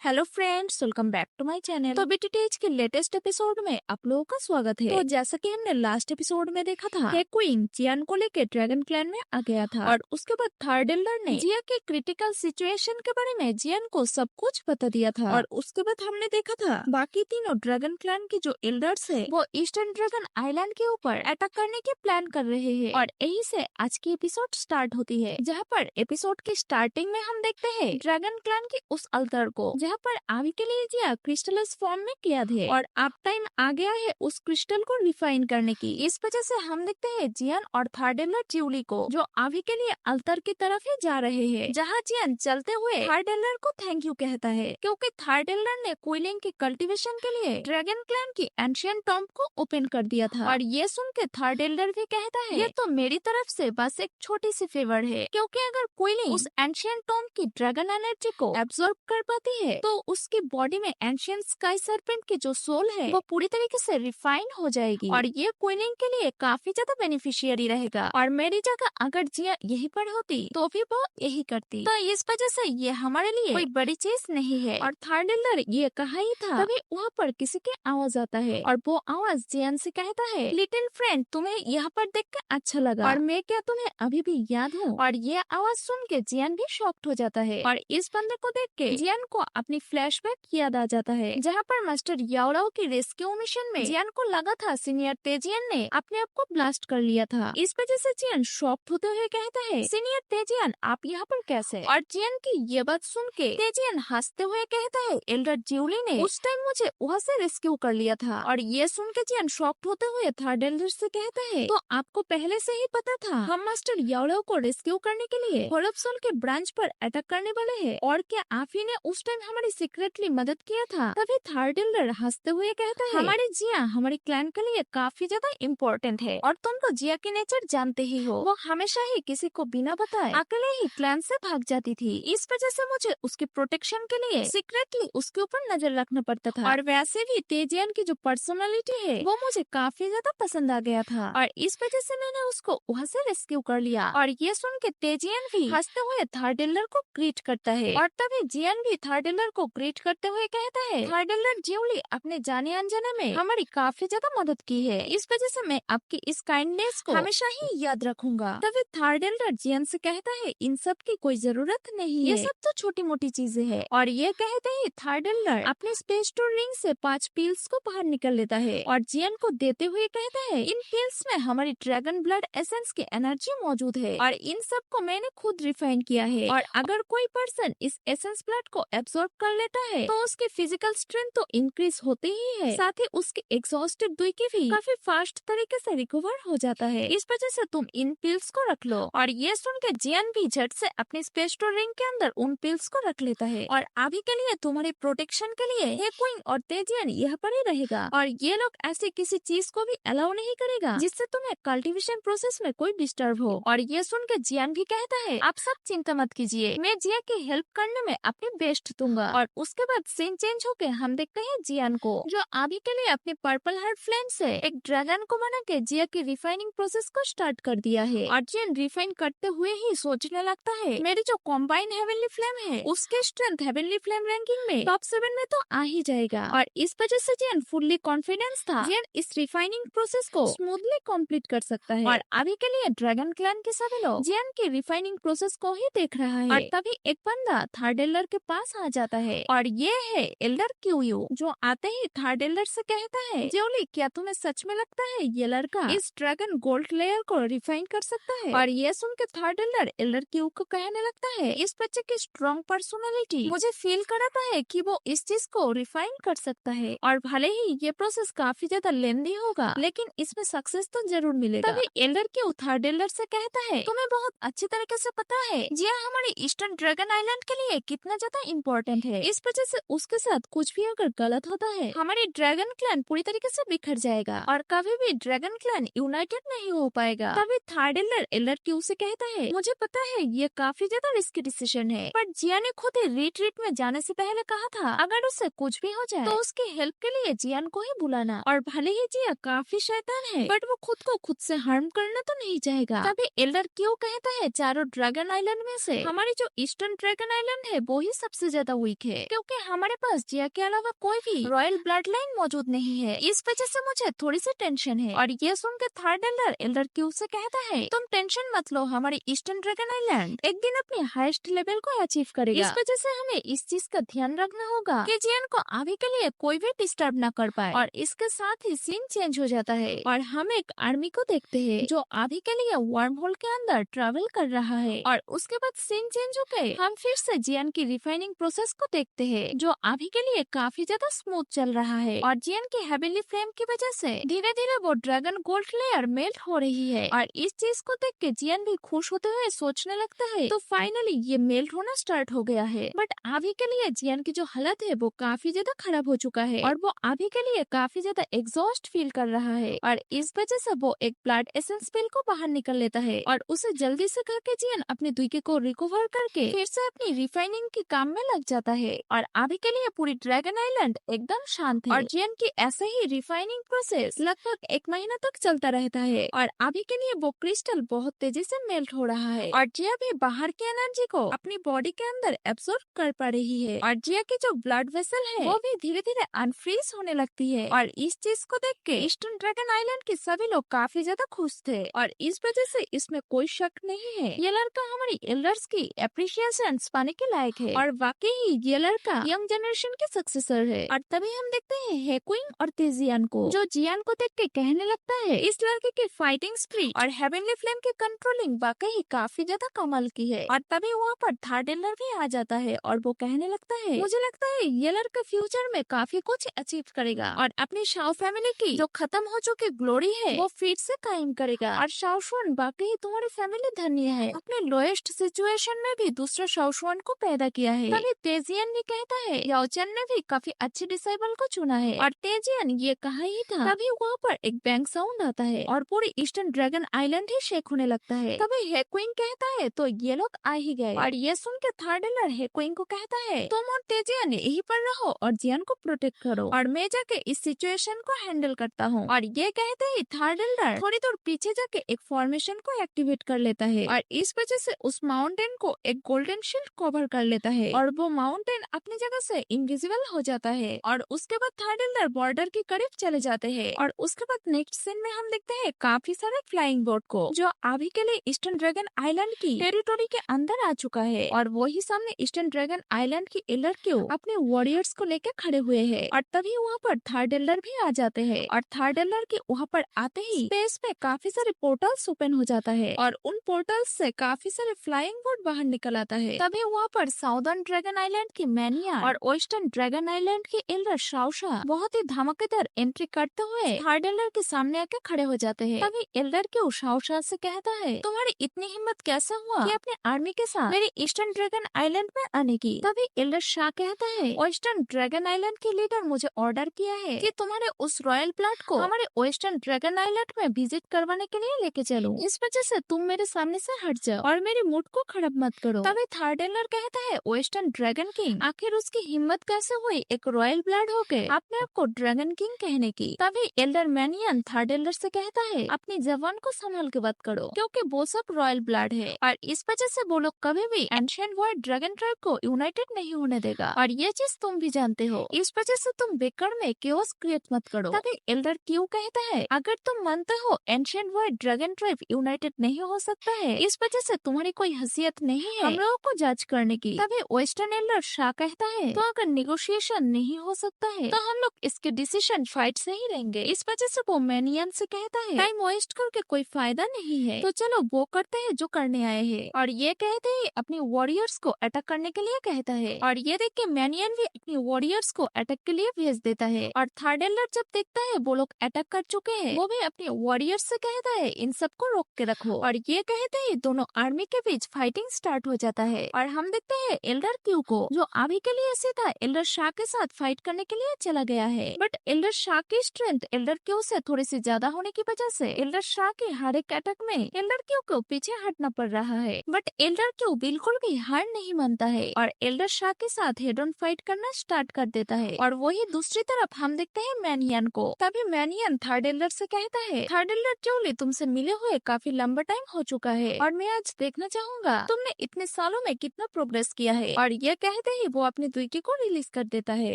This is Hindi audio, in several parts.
Hello friends, welcome back to my channel. तो बीटीएच के लेटेस्ट एपिसोड में आप लोगों का स्वागत है। तो जैसा कि हमने लास्ट एपिसोड में देखा था, हे क्वीन जियान को लेके ड्रैगन क्लैन में आ गया था और उसके बाद थर्ड एल्डर ने जिया के क्रिटिकल सिचुएशन के बारे में जियान को सब कुछ बता दिया था। और उसके बाद हमने देखा था बाकी तीनों ड्रैगन क्लैन के जो एल्डर्स है वो ईस्टर्न ड्रैगन आइलैंड के ऊपर अटैक करने की प्लान कर रहे हैं। और यही से आज की एपिसोड स्टार्ट होती है, जहाँ पर एपिसोड की स्टार्टिंग में हम देखते हैं ड्रैगन क्लैन की उस अल्टर को, जहाँ पर आवी के लिए जिया क्रिस्टलाइज फॉर्म में किया है और अब टाइम आ गया है उस क्रिस्टल को रिफाइन करने की। इस वजह से हम देखते हैं जियान और थर्ड एल्डर ज्यूली को जो आवी के लिए अल्तर की तरफ ही जा रहे हैं, जहाँ जियान चलते हुए थर्ड एल्डर को थैंक यू कहता है, क्योंकि थर्ड एल्डर ने क्विलिंग की कल्टीवेशन के लिए ड्रैगन क्लैन की एंशियंट टॉम्ब को ओपन कर दिया था। और ये सुन के थर्ड एल्डर भी कहता है ये तो मेरी तरफ से बस एक छोटी सी फेवर है, क्योंकि अगर क्विलिंग उस एंशियंट टॉम्ब की ड्रैगन एनर्जी को एब्जॉर्ब कर पाती है तो उसकी बॉडी में एंशियंट स्काई सर्पेंट की जो सोल है वो पूरी तरीके से रिफाइन हो जाएगी और ये क्वीनिंग के लिए काफी ज्यादा बेनिफिशियरी रहेगा। और मेरी जगह अगर जिया यही पर होती तो भी वो यही करती। तो इस वजह से ये हमारे लिए कोई बड़ी चीज नहीं है। और थर्ड एल्डर ये कहा ही था, तभी वहाँ पर किसी की आवाज आता है और वो आवाज जियान से कहता है, लिटिल फ्रेंड तुम्हें यहाँ पर देख कर अच्छा लगा और मैं क्या तुम्हें अभी भी याद हूँ। और ये आवाज सुन के जियान भी शॉक्ड हो जाता है और इस बंदे को देख के जियान को अपनी फ्लैशबैक याद आ जाता है, जहाँ पर मास्टर याओराओ की रेस्क्यू मिशन में जियान को लगा था सीनियर तेजियन ने अपने आप को ब्लास्ट कर लिया था। इस वजह से जियान शॉक्ड होते हुए कहता है, सीनियर तेजियन आप यहाँ पर कैसे? और जियान की ये बात सुन के तेजियन हंसते हुए कहता है, एल्डर ज्यूली ने उस टाइम मुझे वहाँ से रेस्क्यू कर लिया था। और ये सुन के जियान शॉक्ड होते हुए थर्ड एल्डर से कहता है, तो आपको पहले से ही पता था हम मास्टर याओराओ को रेस्क्यू करने के लिए होरोप्सोल के ब्रांच पर अटैक करने वाले हैं, और क्या आप ही ने उस टाइम हमारी सीक्रेटली मदद किया था? तभी थर्ड एल्डर हंसते हुए कहता है, हमारी जिया हमारी क्लैन के लिए काफी ज्यादा इम्पोर्टेंट है और तुम तो जिया की नेचर जानते ही हो, वो हमेशा ही किसी को बिना बताए अकेले ही क्लैन से भाग जाती थी। इस वजह से मुझे उसके प्रोटेक्शन के लिए सीक्रेटली उसके ऊपर नजर रखना पड़ता था। और वैसे भी तेजियन की जो पर्सनालिटी है वो मुझे काफी ज्यादा पसंद आ गया था और इस वजह से मैंने उसको वहाँ से रेस्क्यू कर लिया। और ये सुन के तेजियन भी हंसते हुए थर्ड एल्डर को ग्रीट करता है और तभी जियान भी थर्ड एल्डर को ग्रीट करते हुए कहता है, थर्ड एल्डर ज्यूली अपने जाने अनजाने में हमारी काफी ज्यादा मदद की है, इस वजह से मैं आपकी इस काइंडनेस को हमेशा ही याद रखूंगा। तभी थर्ड एल्डर जियान से कहता है, इन सब की कोई जरूरत नहीं है, ये सब तो छोटी मोटी चीजें हैं। और ये कहते ही थर्ड एल्डर अपने स्पेस टूर रिंग से 5 पिल्स को बाहर निकल लेता है और जियान को देते हुए कहता है, इन पिल्स में हमारी ड्रैगन ब्लड एसेंस की एनर्जी मौजूद है और इन सब को मैंने खुद रिफाइन किया है। और अगर कोई पर्सन इस एसेंस ब्लड को एब्सॉर्ब कर लेता है तो उसकी फिजिकल स्ट्रेंथ तो इंक्रीज होती ही है, साथ ही उसके एग्जॉस्टेड दुई भी काफी फास्ट तरीके से रिकवर हो जाता है। इस वजह से तुम इन पिल्स को रख लो। और ये सुन के जियान भी झट से अपने स्पेस टूर रिंग के अंदर उन पिल्स को रख लेता है और अभी के लिए तुम्हारे प्रोटेक्शन के लिए हे क्वीन और तेजियन यहाँ पर ही रहेगा और ये लोग ऐसे किसी चीज को भी अलाउ नहीं करेगा जिससे तुम्हें कल्टीवेशन प्रोसेस में कोई डिस्टर्ब हो। और ये सुन के जियान भी कहता है, आप सब चिंता मत कीजिए, मैं जिया की हेल्प करने में अपनी बेस्ट दूंगा। और उसके बाद सीन चेंज होके हम देखते हैं जियान को जो अभी के लिए अपने पर्पल हार्ट फ्लेम से एक ड्रैगन को बना के जिया की रिफाइनिंग प्रोसेस को स्टार्ट कर दिया है। और जियान रिफाइन करते हुए ही सोचने लगता है, मेरी जो कॉम्बाइन हेवनली फ्लेम है उसके स्ट्रेंथ हेवनली फ्लेम रैंकिंग में टॉप 7 में तो आ ही जाएगा। और इस वजह से जियान फुल्ली कॉन्फिडेंस था जियान इस रिफाइनिंग प्रोसेस को स्मूथली कंप्लीट कर सकता है। और अभी के लिए ड्रैगन क्लैन के सभी लोग जियान की रिफाइनिंग प्रोसेस को ही देख रहा है। और तभी एक बंदा थर्ड एल्डर के पास आ जाता है और ये है एल्डर क्यूयू, जो आते ही थर्ड एल्डर से कहता है, ज्यूली क्या तुम्हें सच में लगता है ये लड़का इस ड्रैगन गोल्ड लेयर को रिफाइन कर सकता है? और ये सुन के थर्ड एल्डर क्यू को कहने लगता है, इस बच्चे की स्ट्रॉन्ग पर्सनालिटी मुझे फील कराता है कि वो इस चीज को रिफाइन कर सकता है और भले ही ये प्रोसेस काफी ज्यादा लेंदी होगा लेकिन इसमें सक्सेस तो जरूर मिलेगा। तभी एल्डर क्यू थर्ड एल्डर से कहता है, तुम्हें बहुत अच्छी तरीके से पता है जिया हमारी ईस्टर्न ड्रैगन आइलैंड के लिए कितना ज्यादा इम्पोर्टेंट है, इस वजह से उसके साथ कुछ भी अगर गलत होता है हमारी ड्रैगन क्लैन पूरी तरीके से बिखर जाएगा और कभी भी ड्रैगन क्लैन यूनाइटेड नहीं हो पाएगा। तभी थर्ड एल्डर क्यू से कहता है, मुझे पता है ये काफी ज्यादा रिस्की डिसीजन है, पर जिया ने खुद ही रिट्रीट में जाने से पहले कहा था अगर उससे कुछ भी हो जाए तो उसकी हेल्प के लिए जियान को ही बुलाना। और भले ही जिया काफी शैतान है बट वो खुद को खुद से हार्म करना तो नहीं चाहेगा। तभी एल्डर क्यू कहता है, चारों ड्रैगन आइलैंड में से हमारी जो ईस्टर्न ड्रैगन आइलैंड है वो ही सबसे ज्यादा वीक है क्योंकि हमारे पास जिया के अलावा कोई भी रॉयल ब्लड लाइन मौजूद नहीं है। इस वजह से मुझे थोड़ी सी टेंशन है। और ये सुन के थर्ड एल्डर क्यू से कहता है, तुम टेंशन मत लो, हमारी ईस्टर्न ड्रैगन आइलैंड एक दिन अपने हाईएस्ट लेवल को अचीव करेगा। इस वजह से हमें इस चीज का ध्यान रखना होगा कि जियान को अभी के लिए कोई भी डिस्टर्ब न कर पाए। और इसके साथ ही सीन चेंज हो जाता है और हम एक आर्मी को देखते हैं जो अभी के लिए वर्म होल के अंदर ट्रैवल कर रहा है। और उसके बाद सीन चेंज होके हम फिर से जियान की रिफाइनिंग प्रोसेस को देखते हैं जो अभी के लिए काफी ज्यादा स्मूथ चल रहा है। और जियान की हेवनली फ्लेम की वजह से धीरे धीरे वो ड्रैगन गोल्ड लेयर मेल्ट हो रही है। और इस चीज को देख के जियान भी खुश होते हुए सोचने लगता है तो फाइनली ये मेल्ट होना स्टार्ट हो गया है। बट अभी के लिए जियान की जो हालत है वो काफी ज्यादा खराब हो चुका है और वो अभी के लिए काफी ज्यादा एग्जॉस्ट फील कर रहा है। और इस वजह से वो एक ब्लड एसेंस पिल को बाहर निकल लेता है और उसे जल्दी से करके जियान अपने द्वीके को रिकवर करके फिर से अपनी रिफाइनिंग के काम में लग जाता है। और अभी के लिए पूरी ड्रैगन आइलैंड एकदम शांत है और जियान की ऐसे ही रिफाइनिंग प्रोसेस लगभग 1 महीना तक चलता रहता है। और अभी के लिए वो क्रिस्टल बहुत तेजी से मेल्ट हो रहा है और जिया भी बाहर की एनर्जी को अपनी बॉडी के अंदर एब्सॉर्ब कर पा रही है। और जिया की जो ब्लड वेसल है वो भी धीरे धीरे अनफ्रीज होने लगती है। और इस चीज को देख के ईस्टर्न ड्रैगन आइलैंड के सभी लोग काफी ज्यादा खुश थे और इस वजह से इसमें कोई शक नहीं है ये लड़का हमारी एल्डर्स की एप्रिशिएशन पाने के लायक है और वाकई ही ये लड़का यंग जनरेशन के सक्सेसर है। और तभी हम देखते हैं हेक्विन और तेजियान को जो जियान को देख के कहने लगता है इस लड़के की फाइटिंग स्पिरिट और हेवनली फ्लेम की कंट्रोलिंग वाकई काफी ज्यादा कमाल की है। और तभी वहाँ पर थर्ड एल्डर भी आ जाता है और वो कहने लगता है मुझे लगता है ये लड़का फ्यूचर में काफी कुछ अचीव करेगा और अपनी शाओ फैमिली की जो खत्म हो चुकी ग्लोरी है वो फिर से कायम करेगा। और शाओशुन वाकई तुम्हारी फैमिली धन्य है, अपने लोएस्ट सिचुएशन में भी दूसरा शाओशुन को पैदा किया है। तभी तेजियन ने कहता है याओचन ने भी काफी अच्छे डिसाइबल को चुना है। और तेजियन ये कहा ही था तभी वहाँ पर एक बैंग साउंड आता है और पूरी ईस्टर्न ड्रैगन आइलैंड ही शेक होने लगता है। तभी हेक्विन कहता है तो ये लोग आ ही गए। और ये सुन के थर्ड एल्डर हेक्विन को कहता है तुम और तेजियन यहीं पर रहो और जियान को प्रोटेक्ट करो और मैं जाके इस सिचुएशन को हैंडल करता हूँ। और ये कहते ही थर्ड एल्डर थोड़ी दूर पीछे जाके एक फॉर्मेशन को एक्टिवेट कर लेता है और इस वजह से उस माउंटेन को एक गोल्डन शील्ड कवर कर लेता है और वो माउंटेन अपनी जगह से इनविजिबल हो जाता है। और उसके बाद थर्ड एल्डर बॉर्डर के करीब चले जाते हैं। और उसके बाद नेक्स्ट सीन में हम देखते हैं काफी सारे फ्लाइंग बोट को जो अभी के लिए ईस्टर्न ड्रैगन आइलैंड की टेरिटोरी के अंदर आ चुका है। और वही सामने ईस्टर्न ड्रैगन आइलैंड की एल्डर क्यों अपने वॉरियर्स को लेकर खड़े हुए हैं। और तभी वहाँ पर थर्ड एल्डर भी आ जाते हैं और थर्ड एल्डर के वहाँ पर आते ही स्पेस में काफी सारे पोर्टल्स ओपन हो जाता है और उन पोर्टल्स से काफी सारे फ्लाइंग बोट बाहर निकल आता है। तभी वहाँ पर साउदर्न ड्रैगन आइलैंड की मैनिया और वेस्टर्न ड्रैगन आइलैंड की एल्डर शाओशा बहुत ही धमाकेदार एंट्री करते हुए थर्ड एल्डर के सामने आके खड़े हो जाते हैं। तभी एल्डर क्यों शाओशा से कहता है तुम्हारी इतनी हिम्मत कैसे हुआ कि अपने आर्मी के साथ मेरे ईस्टर्न ड्रैगन आइलैंड में आने की। तभी एल्डर शाह कहता है वेस्टर्न ड्रैगन आइलैंड के लीडर मुझे ऑर्डर किया है कि तुम्हारे उस रॉयल प्लॉट को हमारे वेस्टर्न ड्रैगन आइलैंड में विजिट करवाने के लिए लेके चलो। इस वजह से तुम मेरे सामने से हट जाओ और मेरे मूड को खराब मत करो। तभी थर्ड एल्डर कहता है वेस्टर्न ड्रैगन किंग आखिर उसकी हिम्मत कैसे हुई एक रॉयल ब्लड होके अपने आप को ड्रैगन किंग कहने की। तभी एल्डर मैनियन थर्ड एल्डर से कहता है अपनी जवान को संभाल के बात करो क्योंकि वो सब रॉयल ब्लड है और इस वजह से वो लोग कभी भी एंशिएंट वर्ल्ड ड्रैगन ट्राइब को यूनाइटेड नहीं होने देगा और ये चीज तुम भी जानते हो। इस वजह से तुम बेकार में केओस क्रिएट मत करो। तभी एल्डर क्यू कहता है अगर तुम मानते हो ancient world dragon tribe United नहीं हो सकता है इस वजह से तुम्हारी कोई हैसियत नहीं है हम लोगों को जज करने की। तभी वेस्टर्न एल्डर शाह कहता है तो अगर निगोशिएशन नहीं हो सकता है तो हम लोग इसके डिसीजन फाइट से ही रहेंगे। इस वजह से वो मैनियन से कहता है टाइम वेस्ट करके कोई फायदा नहीं है तो चलो वो करते हैं जो करने आए हैं। और ये कहते ही अपने वॉरियर्स को अटैक करने के लिए कहता है और ये देख के मैनियन भी अपने वॉरियर्स को अटैक के लिए भेज देता है। और थर्ड एल्डर जब देखता है वो लोग अटैक कर चुके हैं वो भी अपने वॉरियर्स से कहता है इन सबको रोक के रखो। और ये कहते ही दोनों आर्मी के बीच फाइटिंग स्टार्ट हो जाता है और हम देखते हैं एल्डर क्यू को जो अभी के लिए सीधा एल्डर शाह के साथ फाइट करने के लिए चला गया है। बट एल्डर शाह की स्ट्रेंथ एल्डर क्यू से थोड़ी सी ज्यादा होने की वजह से एल्डर शाह के हर एक अटैक में एल्डर क्यू को पीछे हटना पड़ रहा है। बट एल्डर क्यू बिल्कुल भी हार नहीं मानता है और एल्डर शाह के साथ हेड ऑन फाइट करना स्टार्ट कर देता है। और वही दूसरी तरफ हम देखते हैं मैनियन को। तभी मैनियन थर्ड एल्डर से कहता है थर्ड एल्डर जोली तुमसे मिले हुए काफी लंबा टाइम हो चुका है और मैं आज देखना चाहूंगा तुमने इतने सालों में कितना प्रोग्रेस किया है। और ये कहते कहते ही वो अपनी दुईकी को रिलीज कर देता है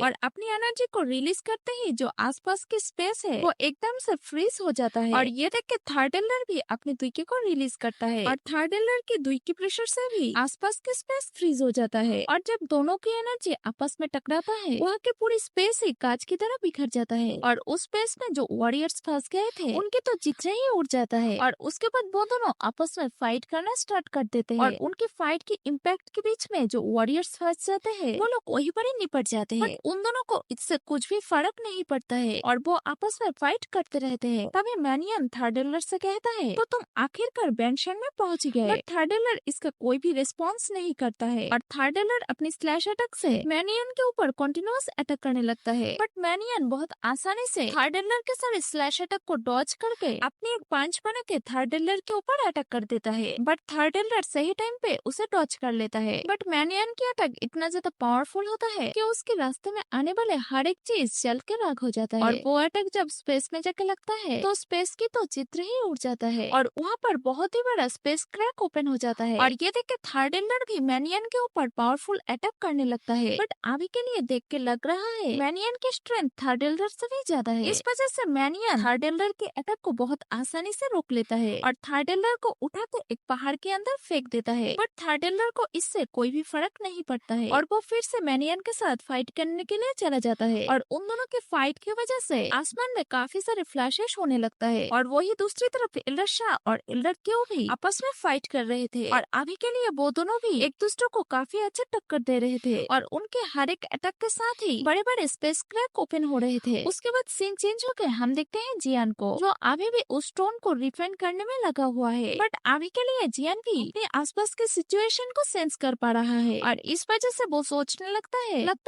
और अपनी एनर्जी को रिलीज करते ही जो आसपास की स्पेस है वो एकदम से फ्रीज हो जाता है। और ये देख के थार्डेलर भी अपनी दुईकी को रिलीज करता है और थार्डेलर की दुईकी प्रेशर से भी आसपास की स्पेस फ्रीज हो जाता है। और जब दोनों की एनर्जी आपस में टकराता है वहाँ की पूरी स्पेस ही कांच की तरह बिखर जाता है और उस स्पेस में जो वॉरियर्स फंस गए थे उनके तो जितने ही उड़ जाता है। और उसके बाद वो दोनों आपस में फाइट करना स्टार्ट कर देते हैं और उनकी फाइट की इम्पैक्ट के बीच में जो वॉरियर्स फंस जाते हैं वो लोग वहीं पर ही निपट जाते हैं। उन दोनों को इससे कुछ भी फर्क नहीं पड़ता है और वो आपस में फाइट करते रहते हैं। तभी मैनियन थार्डेलर से कहता है तो तुम आखिरकार बैंशन में पहुंच गए। बट थार्डेलर इसका कोई भी रिस्पॉन्स नहीं करता है और थार्डेलर अपनी स्लैश अटैक से मैनियन के ऊपर कंटिन्यूअस अटैक करने लगता है। बट मैनियन बहुत आसानी से थार्डेलर के सारे स्लैश अटैक को डॉज करके अपनी एक पंच बना के थार्डेलर के ऊपर अटैक कर देता है। बट थार्डेलर सही टाइम पे उसे डॉज कर लेता है। बट मैनियन की अटैक इतना ज्यादा पावरफुल होता है कि उसके रास्ते में आने वाले हर एक चीज जल के राख हो जाता है। और वो अटैक जब स्पेस में जाके लगता है तो स्पेस की तो चित्र ही उड़ जाता है और वहाँ पर बहुत ही बड़ा स्पेस क्रैक ओपन हो जाता है। और ये देख के थार्डेलर भी मैनियन के ऊपर पावरफुल अटैक करने लगता है। बट अभी के लिए देख के लग रहा है मैनियन की स्ट्रेंथ थार्डेलर से भी ज्यादा है। इस वजह से मैनियन थार्डेलर के अटैक को बहुत आसानी से रोक लेता है और थार्डेलर को उठा के एक पहाड़ के अंदर फेंक देता है। बट थार्डेलर को इससे कोई भी फर्क नहीं पड़ता है और वो फिर से मैनियन के साथ फाइट करने के लिए चला जाता है। और उन दोनों के फाइट की वजह से आसमान में काफी सारे फ्लैशेस होने लगता है और वही दूसरी तरफ एल्डर शाह और एल्डर क्यू भी आपस में फाइट कर रहे थे। और अभी के लिए वो दोनों भी एक दूसरे को काफी अच्छा टक्कर दे रहे थे और उनके हर एक अटैक के साथ ही बड़े बड़े स्पेस क्रैक ओपन हो रहे थे। उसके बाद सीन चेंज होकर हम देखते हैं जियान को जो अभी भी उस स्टोन को रिफाइन करने में लगा हुआ है। बट अभी के लिए जियान भी अपने आसपास के सिचुएशन को सेंस कर पा रहा है और इस वजह से वो सोचने लगता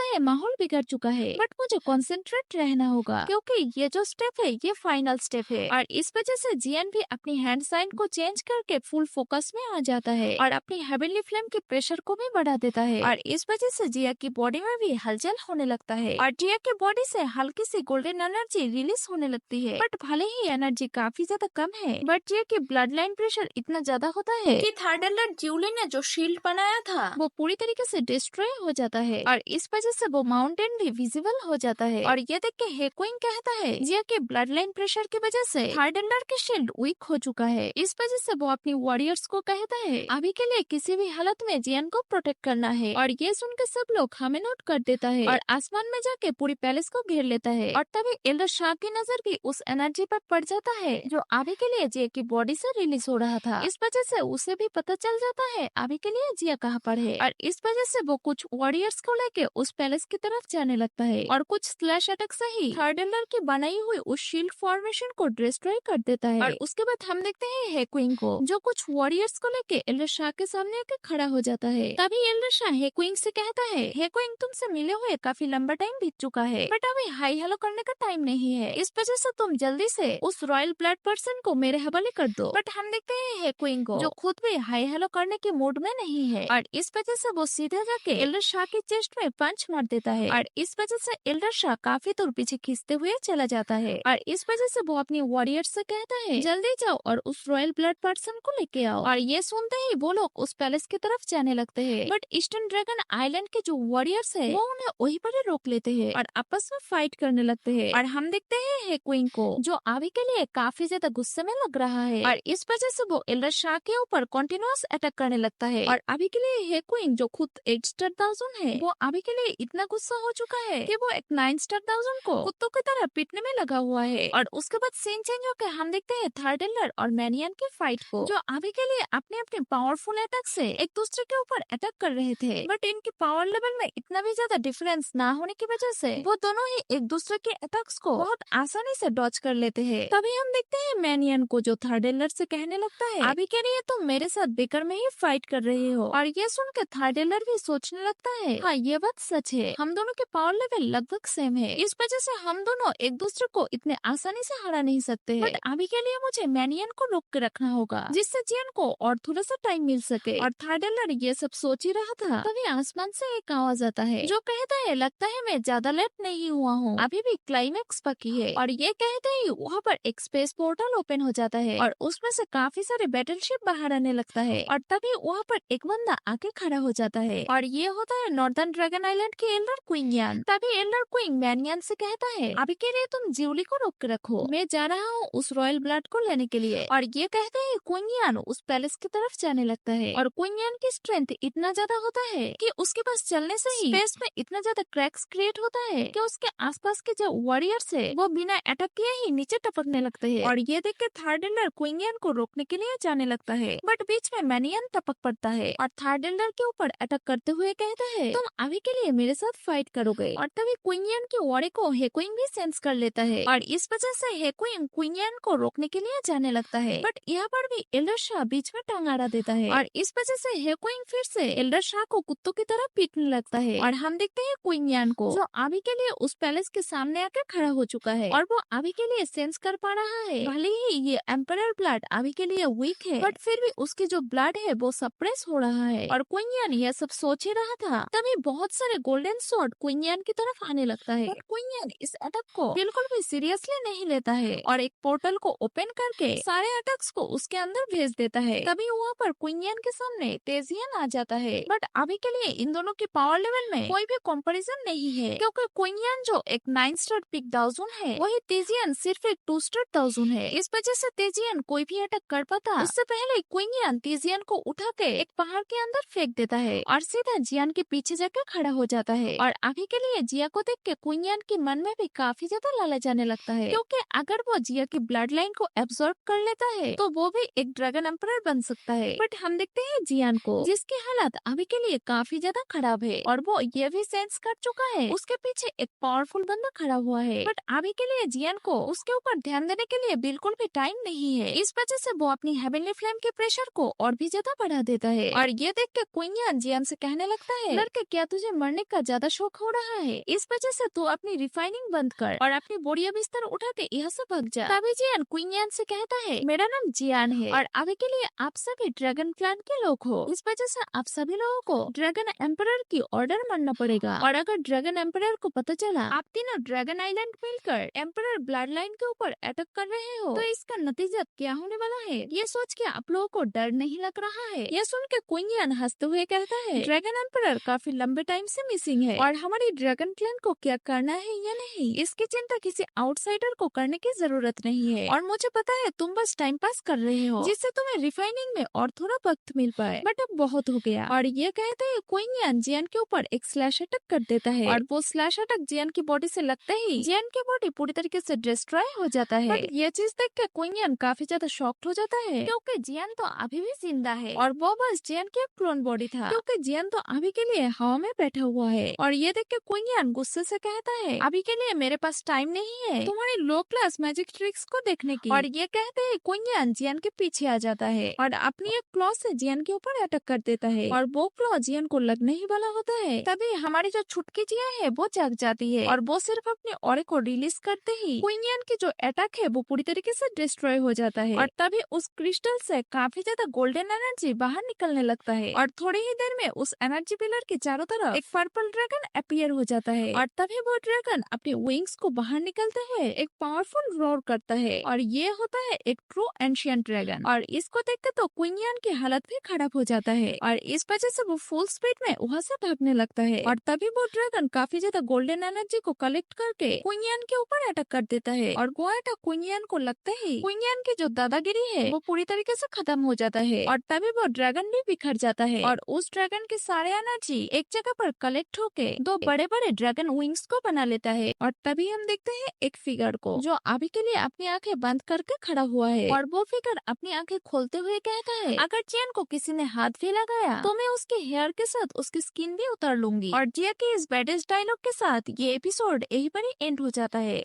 है माहौल बिगड़ चुका है बट मुझे कॉन्सेंट्रेट रहना होगा क्योंकि ये जो स्टेप है ये फाइनल स्टेप है। और इस वजह से जियान भी अपनी हैंड साइन को चेंज करके फुल फोकस में आ जाता है और अपनी हेवनली फ्लेम के प्रेशर को भी बढ़ा देता है। और इस वजह से जिया की बॉडी में भी हलचल होने लगता है और जिया की बॉडी से हल्की सी गोल्डन एनर्जी रिलीज होने लगती है। बट भले ही एनर्जी काफी ज्यादा कम है बट जिया की ब्लड लाइन प्रेशर इतना ज्यादा होता है कि थार्डेलर ज्यूली ने जो शील्ड बनाया था वो पूरी तरीके से डिस्ट्रॉय हो जाता है और इस वजह से वो माउंटेन भी विजिबल हो जाता है। और ये देख के हेक्विंग कहता है जिया के ब्लड लाइन प्रेशर की वजह से थार्डेलर की शील्ड वीक हो चुका है। इस वजह से वो अपनी वॉरियर्स को कहता है अभी के लिए किसी भी हालत में जियान को प्रोटेक्ट करना है। और ये सुन के सब लोग हमें नोट कर देता है और आसमान में जाके पूरी पैलेस को घेर लेता है। और तभी एल्डर शाह की नजर भी उस एनर्जी पर पड़ जाता है जो अभी के लिए जिया की बॉडी से रिलीज हो रहा था। इस वजह से उसे भी पता चल जाता है अभी के लिए जिया कहाँ पर है और इस वजह से वो कुछ वॉरियर्स को लेके उस पैलेस की तरफ जाने लगता है और कुछ स्लैश अटैक से ही थार्डेलर की बनाई हुई उस शील्ड फॉर्मेशन को डिस्ट्रॉय कर देता है। और उसके बाद हम देखते हैं हेक्विंग को जो कुछ वॉरियर्स को लेके एल्डर शाह के सामने आके खड़ा हो जाता है। तभी एल्डर शाह हेक्विंग से कहता है हेक्विंग तुमसे मिले हुए काफी लंबा टाइम बीत चुका है बट अभी हाई हेलो करने का टाइम नहीं है। इस वजह से तुम जल्दी से उस रॉयल ब्लड पर्सन को मेरे हवाले कर दो। बट हम देखते हैं हेक्विंग को जो खुद भी हाई हेलो करने के मूड में नहीं है और इस वजह से वो सीधे जाके एल्डर शाह की चेस्ट में पंच मार देता है और इस वजह से एल्डर शाह काफी दूर पीछे खींचते हुए चला जाता है। और इस वजह से वो अपनी वॉरियर्स से कहता है जल्दी जाओ और उस रॉयल ब्लड पर्सन को लेके आओ। और ये सुनते ही वो लोग उस पैलेस की तरफ जाने लगते हैं बट ईस्टर्न ड्रैगन आइलैंड के जो वॉरियर्स है वो उन्हें वहीं पर ही रोक लेते हैं और आपस में फाइट करने लगते हैं। और हम देखते हैं हेक्विंग को जो अभी के लिए काफी ज्यादा गुस्से में लग रहा है और इस वजह से वो एल्डर शाह के ऊपर कंटिन्यूअस अटैक करने लगता है। और अभी के लिए हेक्विंग जो खुद 8 स्टार 1000 है वो अभी के लिए इतना गुस्सा हो चुका है कि वो एक 9 स्टार 1000 को कुत्तों की तरह पीटने में लगा हुआ है। और उसके बाद सीन चेंज होकर हम देखते हैं थार्डेलर और मैनियन की फाइट को जो अभी के लिए अपने अपने पावरफुल अटैक से एक दूसरे के ऊपर अटैक कर रहे थे बट इनकी पावर लेवल में इतना भी ज्यादा डिफरेंस ना होने की वजह से वो दोनों ही एक दूसरे के अटैक्स को बहुत आसानी से डॉज कर लेते हैं। तभी हम देखते हैं मैनियन को जो थार्डेलर से कहने लगता है अभी के लिए तुम मेरे साथ बेकर में ही फाइट कर रहे हो। और ये सुन के थार्डेलर भी सोचने लगता है हाँ ये बात सच है हम दोनों के पावर लेवल लगभग सेम है इस वजह से हम दोनों एक दूसरे को इतने आसानी से हरा नहीं सकते हैं। बट अभी के लिए मुझे मैनियन को रोक के रखना होगा जिससे जियान को और थोड़ा सा टाइम मिल सके। और थार्डेलर ये सब सोच ही रहा था तभी आसमान से एक आवाज आता है जो कहता है लगता है मैं ज्यादा लेट नहीं हुआ हूँ अभी भी क्लाइमेक्स बाकी है। और ये कहते ही वहाँ पर एक स्पेस पोर्टल ओपन हो जाता है और उसमें से काफी सारे बैटलशिप बाहर आने लगता है। और तभी वहाँ पर एक बंदा आके खड़ा हो जाता है और ये होता है नॉर्दर्न ड्रैगन आइलैंड की एल्डर क्वीन यान। तभी एल्डर क्वीन मैनियन से कहता है, अभी के लिए तुम ज्यूली को रोक के रखो, मैं जा रहा हूँ उस रॉयल ब्लड को लेने के लिए। और ये कहते हैं क्वीन यान उस पैलेस की तरफ जाने लगता है। और क्वीन यान की स्ट्रेंथ इतना ज्यादा होता है कि उसके पास चलने से ही स्पेस में इतना ज्यादा क्रैक्स क्रिएट होता है कि उसके आसपास के जो वॉरियर्स है वो बिना अटैक किए ही नीचे टपकने लगते हैं। और ये देख के थर्ड एल्डर क्वीन यान को रोकने के लिए जाने लगता है, बट बीच में मैनियन टपक पड़ता है और थर्ड एल्डर के ऊपर अटैक करते हुए कहता है, तुम अभी के लिए मेरे साथ फाइट करोगे। और तभी क्वीन यान की वॉरी को हेक्विन भी सेंस कर लेता है और इस वजह से हेक्विन क्वीन यान को रोकने के लिए जाने लगता है, बट यहाँ पर भी एल्डर शाह बीच में टांग अड़ा देता है और इस वजह से हेक्विन फिर से एल्डर शाह को कुत्तों की तरह पीटने लगता है। और हम देखते हैं क्वीन यान को, जो अभी के लिए उस पैलेस के सामने आकर खड़ा हो चुका है और वो अभी के लिए सेंस कर पा रहा है, भले ही ये एम्परर ब्लड अभी के लिए वीक है, बट फिर भी उसकी जो ब्लड है वो सप्रेस हो रहा है। और क्वीन यान यह सब सोच ही रहा था, तभी बहुत सारे गोल्डन स्वॉर्ड क्वीन यान की तरफ आने लगता है। और क्वीन यान इस अटैक को बिल्कुल भी सीरियसली नहीं लेता है और एक पोर्टल को ओपन करके सारे अटैक्स को उसके अंदर भेज देता है। तभी वहाँ पर क्वीन यान के सामने तेजियन आ जाता है, बट अभी के लिए इन दोनों के पावर लेवल में कोई भी कंपैरिजन नहीं है, क्योंकि क्वीन यान जो एक 9 स्टार पिक दाउजून है, वही तेजियन सिर्फ एक 2 स्टार दाउजून है। इस वजह से तेजियन कोई भी अटैक कर पाता उससे पहले क्वीन यान तेजियन को उठा के एक पहाड़ के अंदर फेंक देता है और सीधा जियान के पीछे जाकर खड़ा हो जाता है। और अभी के लिए जिया को देख के क्वीन यान के मन में भी काफी ज्यादा लालच आने लगता है, क्योंकि अगर वो जिया की ब्लड लाइन को एब्जॉर्ब कर लेता है तो वो भी एक ड्रैगन एम्परर बन सकता है। बट हम देखते हैं जियान को, जिसकी हालत अभी के लिए काफी ज्यादा खराब है और वो ये भी सेंस कर चुका है उसके पीछे एक पावरफुल बंदा खड़ा हुआ है। बट अभी के लिए जियान को उसके ऊपर ध्यान देने के लिए बिल्कुल भी टाइम नहीं है, इस वजह से वो अपनी हेवनली फ्लेम के प्रेशर को और भी ज्यादा बढ़ा देता है। और ये देख के क्वीन यान जियान से कहने लगता है, लड़के क्या तुझे मरने का ज्यादा शौक हो रहा है? इस वजह से तू अपनी रिफाइनिंग बंद कर और अपनी बोरिया बिस्तर उठा के यहाँ से भाग जा। तभी जियान क्वीन यान से कहता है, मेरा नाम जियान है और अभी के लिए आप सभी ड्रैगन क्लैन के लोग हो, इस वजह से आप सभी लोगों को ड्रैगन एम्परर की ऑर्डर मानना पड़ेगा। और अगर ड्रैगन एम्परर को पता चला आप तीनों ड्रैगन आइलैंड मिलकर एम्परर ब्लड लाइन के ऊपर अटैक कर रहे हो तो इसका नतीजा क्या होने वाला है, ये सोच के आप लोगों को डर नहीं लग रहा है? यह सुन के क्वीन यान हंसते हुए कहता है, ड्रैगन एम्परर काफी लंबे टाइम से मिसिंग है और हमारी ड्रैगन क्लैन को क्या करना है या नहीं, इसकी चिंता किसी आउटसाइडर को करने की जरूरत नहीं है। और मुझे पता है तुम बस टाइम पास कर रहे हो जिससे तुम्हें रिफाइनिंग में और थोड़ा वक्त मिल पाए, बट अब बहुत हो गया। और ये कहते हैं क्वीन यान जियान के ऊपर एक स्लैश अटैक कर देता है और वो स्लैश अटैक जियान की बॉडी से लगते ही जियान की बॉडी पूरी तरीके से डिस्ट्रॉय हो जाता है। बट ये चीज देख के क्वीन यान काफी ज्यादा शॉक्ड हो जाता है, क्योंकि जियान तो अभी भी जिंदा है और वो बस जियान की एक क्लोन बॉडी था, क्योंकि जियान तो अभी के लिए हवा में बैठा हुआ है। और ये देख के क्वीन यान गुस्से से कहता है, अभी के लिए मेरे पास टाइम नहीं है तुम्हारी लो क्लास मैजिक ट्रिक्स को देखने की। और ये कहते हैं क्वीन यान जियान के पीछे आ जाता है और अपनी एक क्लॉ से जियान के ऊपर अटैक कर देता है और वो क्लॉ जियान को लगने ही वाला होता है। तभी हमारी जो छुटकी जिया है वो जाग जाती है और वो सिर्फ अपने ऑरे को रिलीज करते ही क्वीन यान की जो अटैक है वो पूरी तरीके से डिस्ट्रॉय हो जाता है। और तभी उस क्रिस्टल से काफी ज्यादा गोल्डन एनर्जी बाहर निकलने लगता है और थोड़ी ही देर में उस एनर्जी पिलर के चारों तरफ एक पर्पल ड्रैगन अपीयर हो जाता है। और तभी वो ड्रैगन अपने विंग्स को बाहर निकलते हुए एक पावरफुल रोर करता है और ये होता है एक ट्रू एंशिएंट ड्रैगन। और इसको देखकर तो क्वीन यान की हालत भी खराब हो जाता है और इस वजह से वो फुल स्पीड में वहाँ से भागने लगता है। और तभी वो ड्रैगन काफी ज्यादा गोल्डन एनर्जी को कलेक्ट करके क्वीन यान के ऊपर अटैक कर देता है और वो अटैक क्वीन यान को लगते ही क्वीन यान की जो दादागिरी है वो पूरी तरीके से खत्म हो जाता है। और तभी वो ड्रैगन भी बिखर जाता है और उस ड्रैगन के सारे एनर्जी एक जगह पर कलेक्ट होके दो बड़े बड़े ड्रैगन विंग्स को बना लेता है। और तभी हम देखते हैं एक फिगर को जो अभी के लिए अपनी आंखें बंद करके खड़ा हुआ है और वो फिगर अपनी आंखें खोलते हुए कहता है, अगर जियान को किसी ने हाथ भी लगाया तो मैं उसके हेयर के साथ उसकी स्किन भी उतार लूंगी। और जिया के इस बैडेस्ट डायलॉग के साथ ये एपिसोड यहीं पर ही एंड हो जाता है।